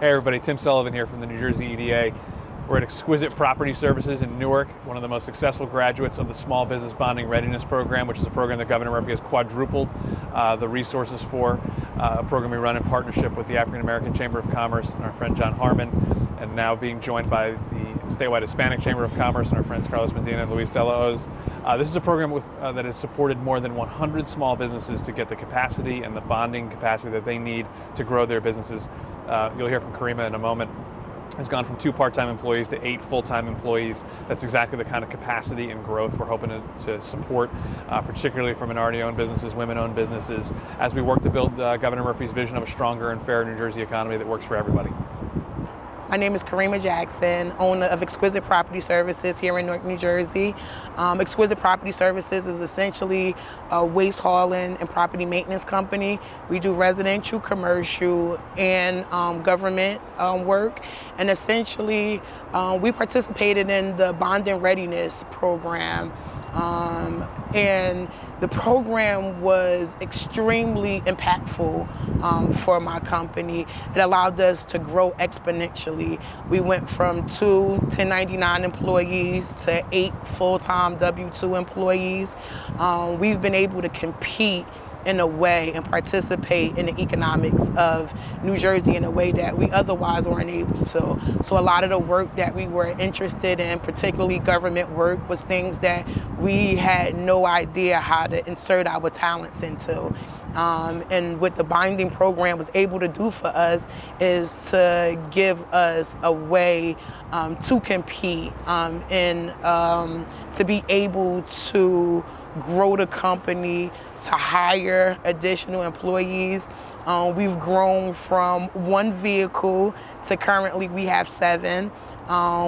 Hey everybody, Tim Sullivan here from the New Jersey EDA. We're at Exquisite Property Services in Newark, one of the most successful graduates of the Small Business Bonding Readiness Program, which is a program that Governor Murphy has quadrupled the resources for, a program we run in partnership with the African American Chamber of Commerce and our friend John Harmon, and now being joined by the statewide Hispanic Chamber of Commerce and our friends Carlos Medina and Luis De La Hoz. This is a program that has supported more than 100 small businesses to get the capacity and the bonding capacity that they need to grow their businesses. You'll hear from Karima in a moment. Has gone from 2 part-time employees to 8 full-time employees. That's exactly the kind of capacity and growth we're hoping to support, particularly for minority-owned businesses, women-owned businesses, as we work to build Governor Murphy's vision of a stronger and fairer New Jersey economy that works for everybody. My name is Karima Jackson, owner of Exquisite Property Services here in Newark, New Jersey. Exquisite Property Services is essentially a waste hauling and property maintenance company. We do residential, commercial, and government work. And essentially, we participated in the Bonding Readiness Program. And the program was extremely impactful for my company. It allowed us to grow exponentially. We went from 2 1099 employees to 8 full-time W-2 employees. We've been able to compete in a way and participate in the economics of New Jersey in a way that we otherwise weren't able to. So a lot of the work that we were interested in, particularly government work, was things that we had no idea how to insert our talents into. And what the bonding program was able to do for us is to give us a way to compete and to be able to grow the company, to hire additional employees. We've grown from 1 vehicle to currently we have 7,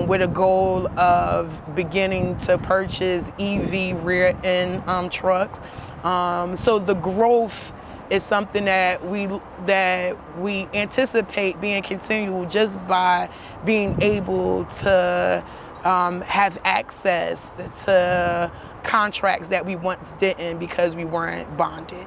with a goal of beginning to purchase EV rear end trucks. So the growth is something that we anticipate being continual just by being able to have access to contracts that we once didn't because we weren't bonded.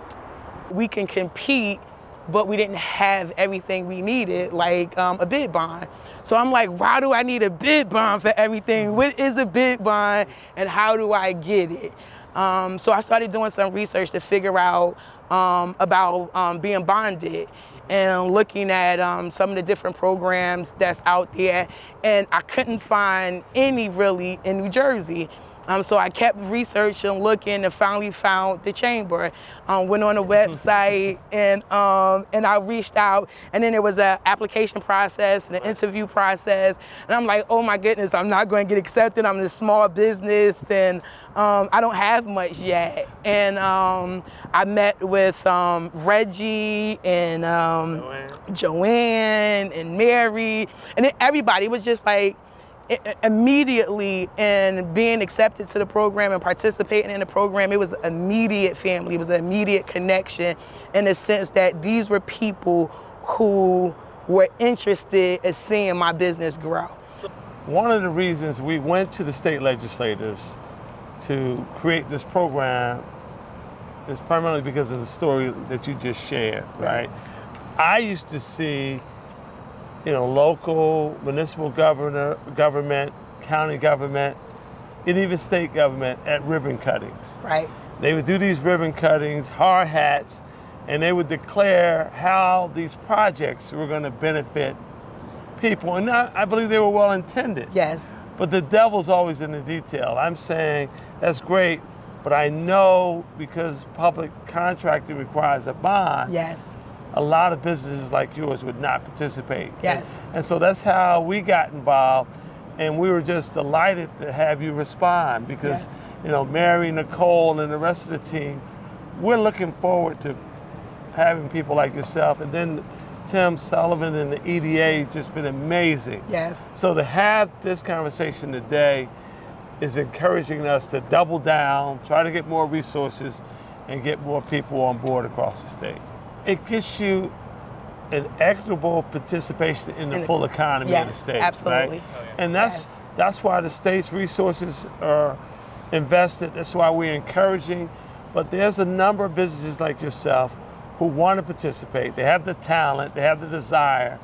We can compete, but we didn't have everything we needed, like a bid bond. So I'm like, why do I need a bid bond for everything? What is a bid bond and how do I get it? So I started doing some research to figure out about being bonded and looking at some of the different programs that's out there, and I couldn't find any really in New Jersey. So I kept researching, looking, and finally found the chamber. Went on the website and I reached out, and then there was an application process and an interview process. And I'm like, oh my goodness, I'm not going to get accepted. I'm a small business and I don't have much yet. And I met with Reggie and Joanne and Mary, and then everybody was just like, immediately, in being accepted to the program and participating in the program, it was immediate family. It was an immediate connection in the sense that these were people who were interested in seeing my business grow. One of the reasons we went to the state legislators to create this program is primarily because of the story that you just shared, right? I used to see local, municipal government, county government, and even state government at ribbon cuttings. Right. They would do these ribbon cuttings, hard hats, and they would declare how these projects were going to benefit people. And I believe they were well intended. Yes. But the devil's always in the detail. I'm saying that's great, but I know because public contracting requires a bond. Yes. A lot of businesses like yours would not participate. Yes. And so that's how we got involved, and we were just delighted to have you respond because, Mary, Nicole, and the rest of the team, we're looking forward to having people like yourself, and then Tim Sullivan and the EDA has just been amazing. Yes. So to have this conversation today is encouraging us to double down, try to get more resources, and get more people on board across the state. It gets you an equitable participation in the full economy of the state. Absolutely. Right? And that's why the state's resources are invested. That's why we're encouraging. But there's a number of businesses like yourself who want to participate. They have the talent, they have the desire,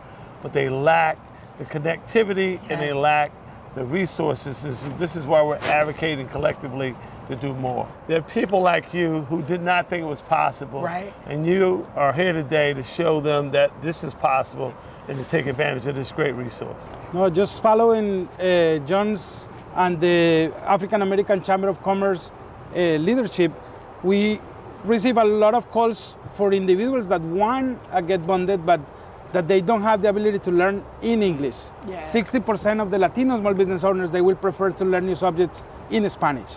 but they lack the connectivity and they Yes. lack the resources. This is why we're advocating collectively to do more. There are people like you who did not think it was possible. Right. And you are here today to show them that this is possible and to take advantage of this great resource. No, just following John's and the African American Chamber of Commerce leadership, we receive a lot of calls for individuals that want to get bonded, but that they don't have the ability to learn in English. Yes. 60% of the Latino small business owners, they will prefer to learn new subjects in Spanish.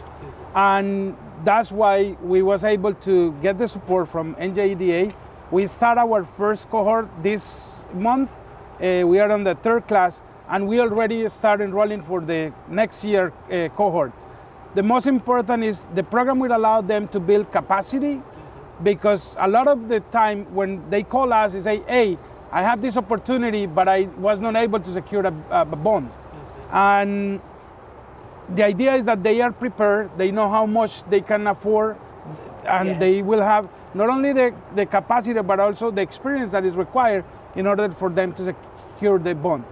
And that's why we was able to get the support from NJEDA. We start our first cohort this month. We are on the third class, and we already start enrolling for the next year cohort. The most important is the program will allow them to build capacity, because a lot of the time when they call us, they say, hey, I have this opportunity, but I was not able to secure a bond. And the idea is that they are prepared, they know how much they can afford, and Yes. they will have not only the capacity, but also the experience that is required in order for them to secure the bond.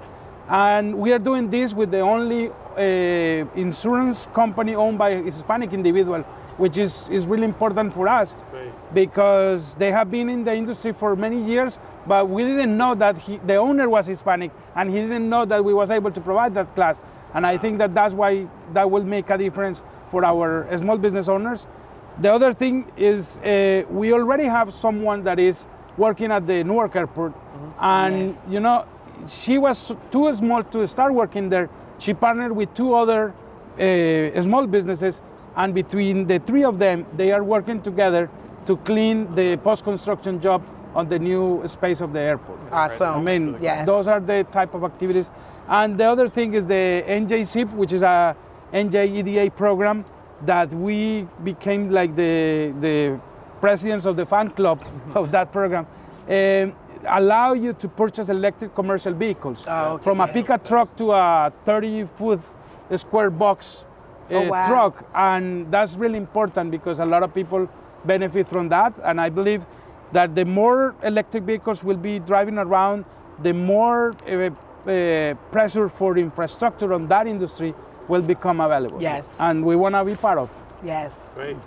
And we are doing this with the only insurance company owned by a Hispanic individual, which is really important for us. Great. Because they have been in the industry for many years, but we didn't know that the owner was Hispanic, and he didn't know that we was able to provide that class. And I think that that's why that will make a difference for our small business owners. The other thing is we already have someone that is working at the Newark airport, and Yes. you know, she was too small to start working there. She partnered with two other small businesses, and between the three of them, they are working together to clean the post-construction job on the new space of the airport. Awesome. I mean, Yes. those are the type of activities. And the other thing is the NJSIP, which is a NJEDA program that we became like the presidents of the fan club of that program. Allow you to purchase electric commercial vehicles. Oh, okay, From a yes. pickup truck to a 30-foot square box Oh, wow. truck. And that's really important because a lot of people benefit from that. And I believe that the more electric vehicles will be driving around, the more pressure for infrastructure on that industry will become available. Yes. And we want to be part of. Yes. Great.